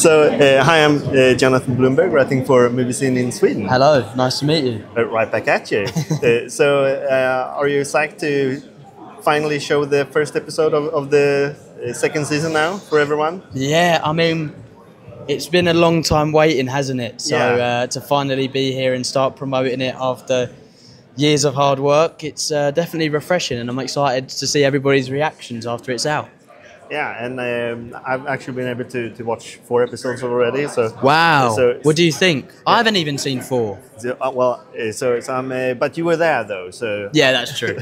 Hi, I'm Jonathan Bloomberg, writing for MovieZine in Sweden. Hello, nice to meet you. Right back at you. Are you psyched to finally show the first episode of the second season now for everyone? Yeah, I mean, it's been a long time waiting, hasn't it? So Yeah. to finally be here and start promoting it after years of hard work, it's definitely refreshing, and I'm excited to see everybody's reactions after it's out. Yeah, and I've actually been able to watch 4 episodes already. Wow. What do you think? I haven't even seen 4. But you were there though, so Yeah, that's true.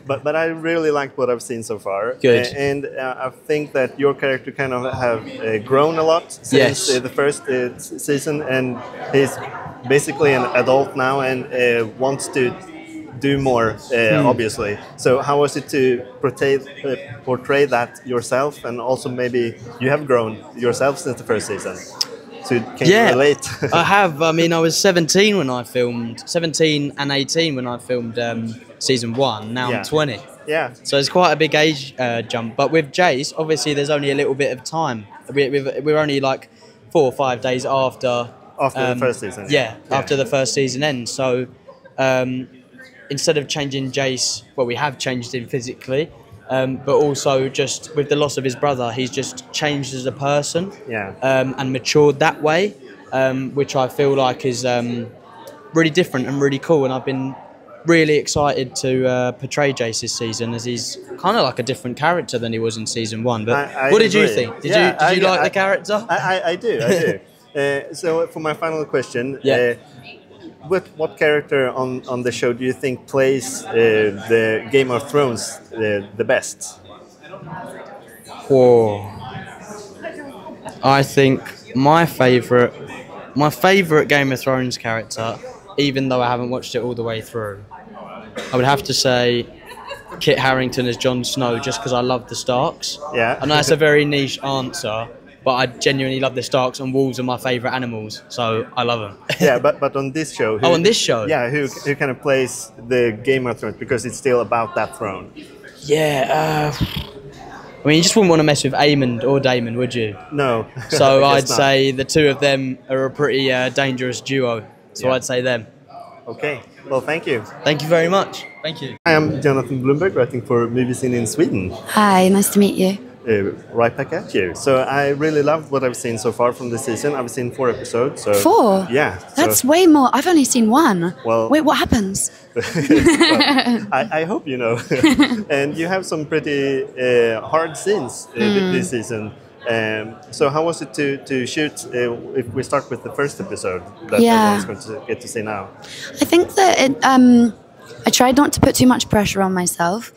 but I really liked what I've seen so far. Good. And I think that your character kind of have grown a lot since Yes. The first season, and he's basically an adult now and wants to do more, obviously. So how was it to portray that yourself, and also maybe you have grown yourself since the first season? So can you relate? I have. I mean, I was 17 when I filmed, 17 and 18 when I filmed season 1. Now I'm 20. Yeah. So it's quite a big age jump. But with Jace, obviously there's only a little bit of time. We're only like 4 or 5 days after the first season. Yeah, after the first season ends. So instead of changing Jace, well, we have changed him physically, but also just with the loss of his brother, he's just changed as a person, and matured that way, which I feel like is really different and really cool. And I've been really excited to portray Jace this season, as he's kind of like a different character than he was in season 1. But what did you think? Did you like the character? I do. So for my final question, what character on the show do you think plays the Game of Thrones the best? Oh, I think my favourite Game of Thrones character, even though I haven't watched it all the way through, I would have to say Kit Harington as Jon Snow, just because I love the Starks. Yeah. I know that's a very niche answer, but I genuinely love the Starks, and wolves are my favourite animals, so I love them. Yeah, but on this show... on this show? Yeah, who kind of plays the Game of Thrones, because it's still about that throne. Yeah, I mean, you just wouldn't want to mess with Aemond or Daemon, would you? No. So I'd say the two of them are a pretty dangerous duo, so I'd say them. Okay, well, thank you. Thank you very much. Thank you. I am Jonathan Bloomberg, writing for MovieZine in Sweden. Hi, nice to meet you. Right back at you. So I really loved what I've seen so far from the season. I've seen 4 episodes. So 4? Yeah. That's way more. I've only seen 1. Well, wait, what happens? Well, I hope you know. And you have some pretty hard scenes this season. So how was it to shoot, if we start with the first episode that everyone's going to get to see now? I think that I tried not to put too much pressure on myself,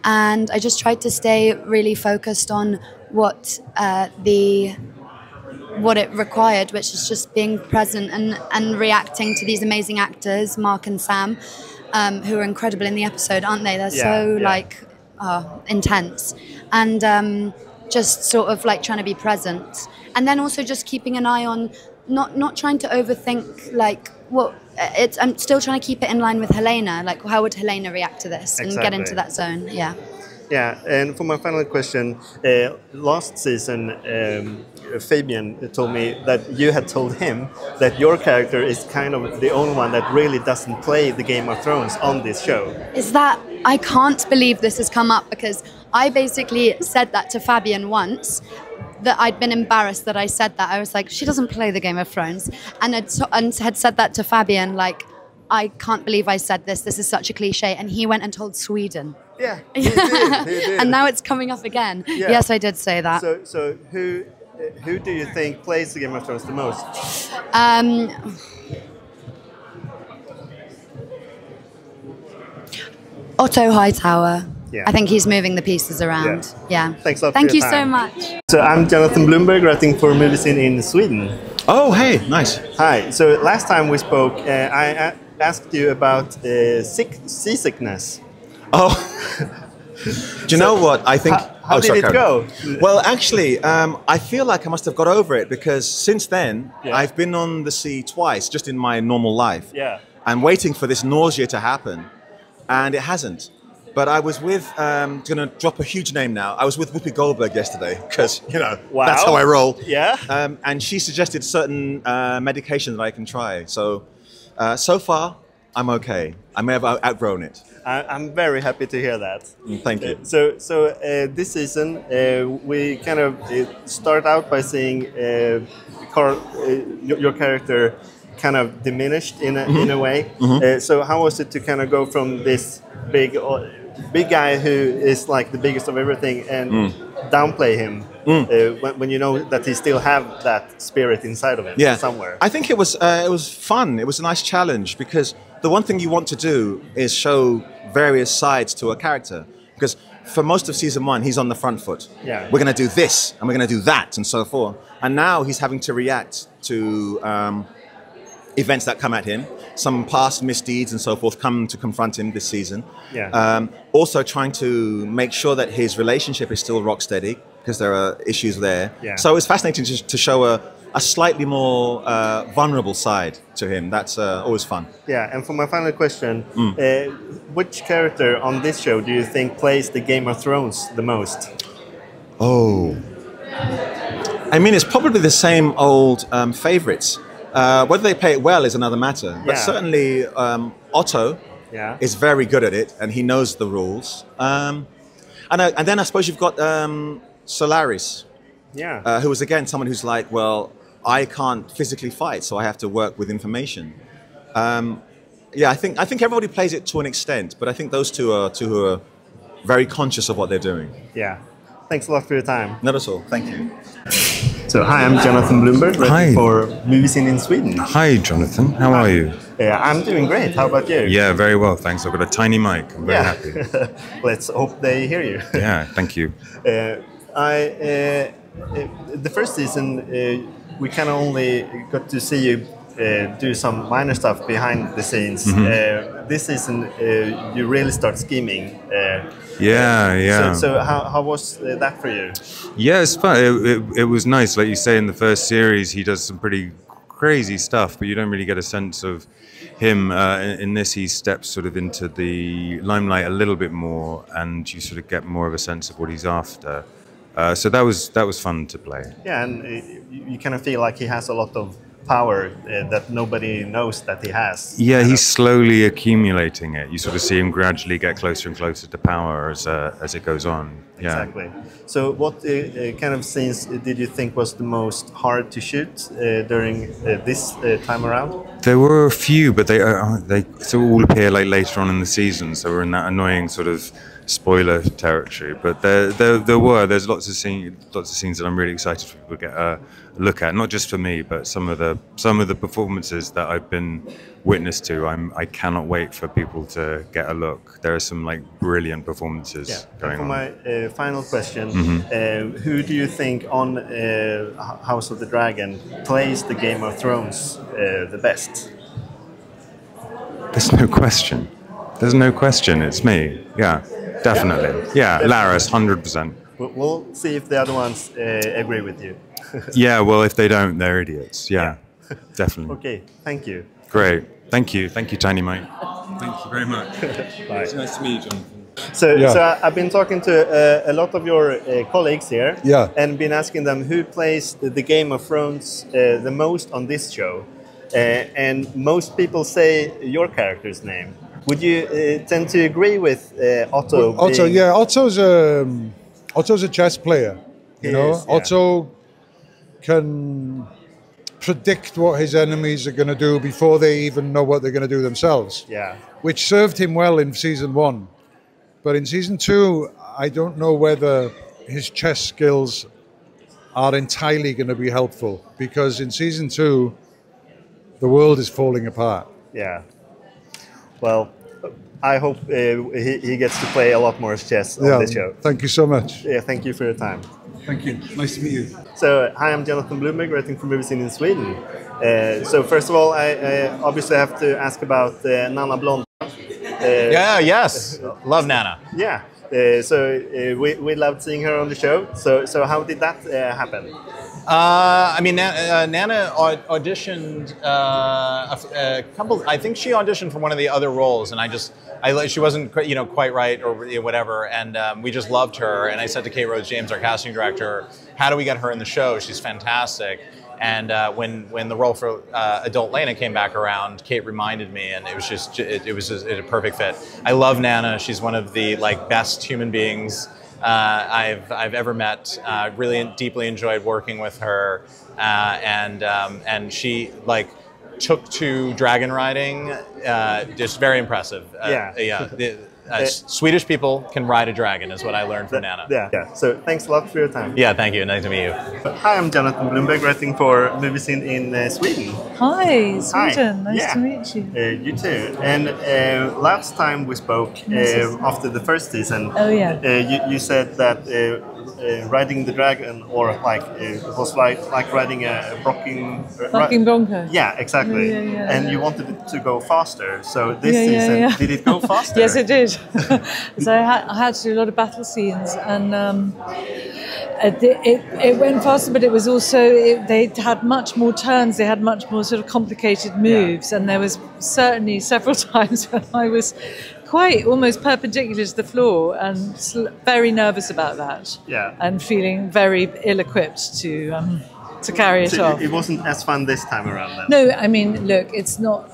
and I just tried to stay really focused on what it required, which is just being present and reacting to these amazing actors, Mark and Sam, who are incredible in the episode, aren't they? They're intense. And just sort of like trying to be present. And then also just keeping an eye on not trying to overthink like I'm still trying to keep it in line with Helena. Like, how would Helena react to this and get into that zone? Yeah. Yeah, and for my final question, last season, Fabian told me that you had told him that your character is kind of the only one that really doesn't play the Game of Thrones on this show. I can't believe this has come up, because I basically said that to Fabian once, that I'd been embarrassed that I said that. I was like, she doesn't play the Game of Thrones. And had said that to Fabian, like, I can't believe I said this. This is such a cliche. And he went and told Sweden. Yeah, he did. And now it's coming up again. Yeah. Yes, I did say that. So who do you think plays the Game of Thrones the most? Otto Hightower. Yeah. I think he's moving the pieces around. Yeah. Thanks a lot. Thank you so much. So I'm Jonathan Bloomberg, writing for MovieZine in Sweden. Oh, hey, nice. Hi. So last time we spoke, I asked you about seasickness. Oh, do you know what? I think. How did it go? Well, actually, I feel like I must have got over it, because since then I've been on the sea twice, just in my normal life. Yeah. I'm waiting for this nausea to happen, and it hasn't. But I was with, going to drop a huge name now. I was with Whoopi Goldberg yesterday because, you know, Wow. that's how I roll. Yeah. And she suggested certain medication that I can try. So, so far, I'm okay. I may have outgrown it. I'm very happy to hear that. Thank you. So this season, we kind of start out by seeing your character kind of diminished in a way. So how was it to kind of go from this big guy who is like the biggest of everything and downplay him when you know that he still have that spirit inside of him somewhere? I think it was fun. It was a nice challenge because the one thing you want to do is show various sides to a character. Because for most of season 1, he's on the front foot. Yeah. We're going to do this and we're going to do that and so forth. And now he's having to react to events that come at him. Some past misdeeds and so forth come to confront him this season. Yeah. Also trying to make sure that his relationship is still rock steady because there are issues there. Yeah. So it's fascinating to show a slightly more vulnerable side to him. That's always fun. Yeah, and for my final question, which character on this show do you think plays the Game of Thrones the most? Oh. I mean, it's probably the same old favorites. Whether they play it well is another matter. But certainly Otto is very good at it, and he knows the rules. And then I suppose you've got Solaris, who is, again, someone who's like, well, I can't physically fight, so I have to work with information. I think everybody plays it to an extent, but I think those two who are very conscious of what they're doing. Yeah. Thanks a lot for your time. Not at all. Thank you. So, hi, I'm Jonathan Bloomberg, writing for MovieZine in Sweden. Hi, Jonathan. How are you? I'm doing great. How about you? Yeah, very well, thanks. I've got a tiny mic. I'm very happy. Let's hope they hear you. Yeah, thank you. The first season, we kind of only got to see you do some minor stuff behind the scenes. This season, you really start scheming. So how was that for you? Yeah, it's fun. It was nice. Like you say, in the first series, he does some pretty crazy stuff, but you don't really get a sense of him. In this, he steps sort of into the limelight a little bit more, and you sort of get more of a sense of what he's after. So that was fun to play. Yeah, and you kind of feel like he has a lot of power that nobody knows that he has. Yeah, he's slowly accumulating it. You sort of see him gradually get closer and closer to power as it goes on. Yeah. Exactly. So what kind of scenes did you think was the most hard to shoot during this time around? There were a few, but they sort of all appear like later on in the season, so we're in that annoying sort of spoiler territory. But there's lots of scenes that I'm really excited for people to get a look at. Not just for me, but some of the performances that I've been witness to. I cannot wait for people to get a look. There are some like brilliant performances going on. For my final question, who do you think on House of the Dragon plays the Game of Thrones the best? There's no question. There's no question. It's me. Yeah, definitely. Yeah, Laris, 100%. We'll see if the other ones agree with you. Yeah, well, if they don't, they're idiots. Yeah, definitely. Okay, thank you. Great. Thank you, Tiny Mike. Thank you very much. Bye. It's nice to meet you, Jonathan. So I've been talking to a lot of your colleagues here, and been asking them who plays the Game of Thrones the most on this show, and most people say your character's name. Would you tend to agree with Otto? Well, Otto, yeah, Otto's a chess player. You know, Otto can predict what his enemies are going to do before they even know what they're going to do themselves. Yeah. Which served him well in season 1. But in season 2, I don't know whether his chess skills are entirely going to be helpful, because in season 2, the world is falling apart. Yeah. Well, I hope he gets to play a lot more chess on this show. Thank you so much. Yeah, thank you for your time. Thank you. Nice to meet you. So, hi, I'm Jonathan Bloomberg, writing for MovieZine in Sweden. So, first of all, I obviously have to ask about Nana Blonde. Yes. Love Nana. Yeah. We loved seeing her on the show. So how did that happen? I mean, Nana auditioned a couple. I think she auditioned for one of the other roles, and she wasn't quite right or whatever, and we just loved her. And I said to Kate Rose James, our casting director, "How do we get her in the show? She's fantastic." And when the role for adult Lena came back around, Kate reminded me, and it was just a perfect fit. I love Nana. She's one of the best human beings I've ever met. Really deeply enjoyed working with her, and she took to dragon riding. Just very impressive. Swedish people can ride a dragon, is what I learned from Nana. Yeah. So thanks a lot for your time. Yeah, thank you. Nice to meet you. Hi, I'm Jonathan Bloomberg, writing for MovieZine in Sweden. Hi, Sweden. Hi. Nice to meet you. You too. And last time we spoke, after the first season, you said that riding the dragon, or it was like riding a Bucking Bronco. Yeah, exactly. And you wanted it to go faster. So this season, did it go faster? Yes, it did. So I had to do a lot of battle scenes, and it went faster, but it was also they had much more turns. They had much more sort of complicated moves, and there was certainly several times when I was quite almost perpendicular to the floor and very nervous about that. Yeah. And feeling very ill-equipped to carry it off. It wasn't as fun this time around then? No, I mean, look, it's not,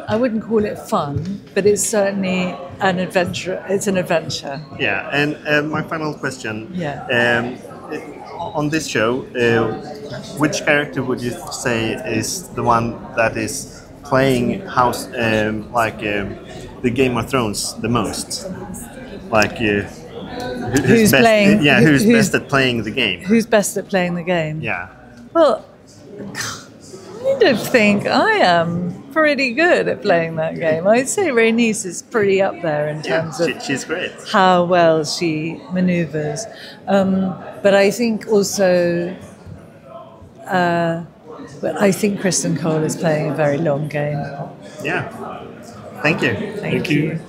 I wouldn't call it fun, but it's certainly an adventure. It's an adventure. Yeah, and my final question. Yeah. On this show, which character would you say is the one that is playing the Game of Thrones the most? Who's best, playing? Who's best at playing the game? Who's best at playing the game? Yeah. Well, I kind of think I am pretty good at playing that game. I'd say Rhaenys is pretty up there in terms of she's great. How well she maneuvers. But I think also, Kristen Cole is playing a very long game. Yeah. Thank you. Thank you.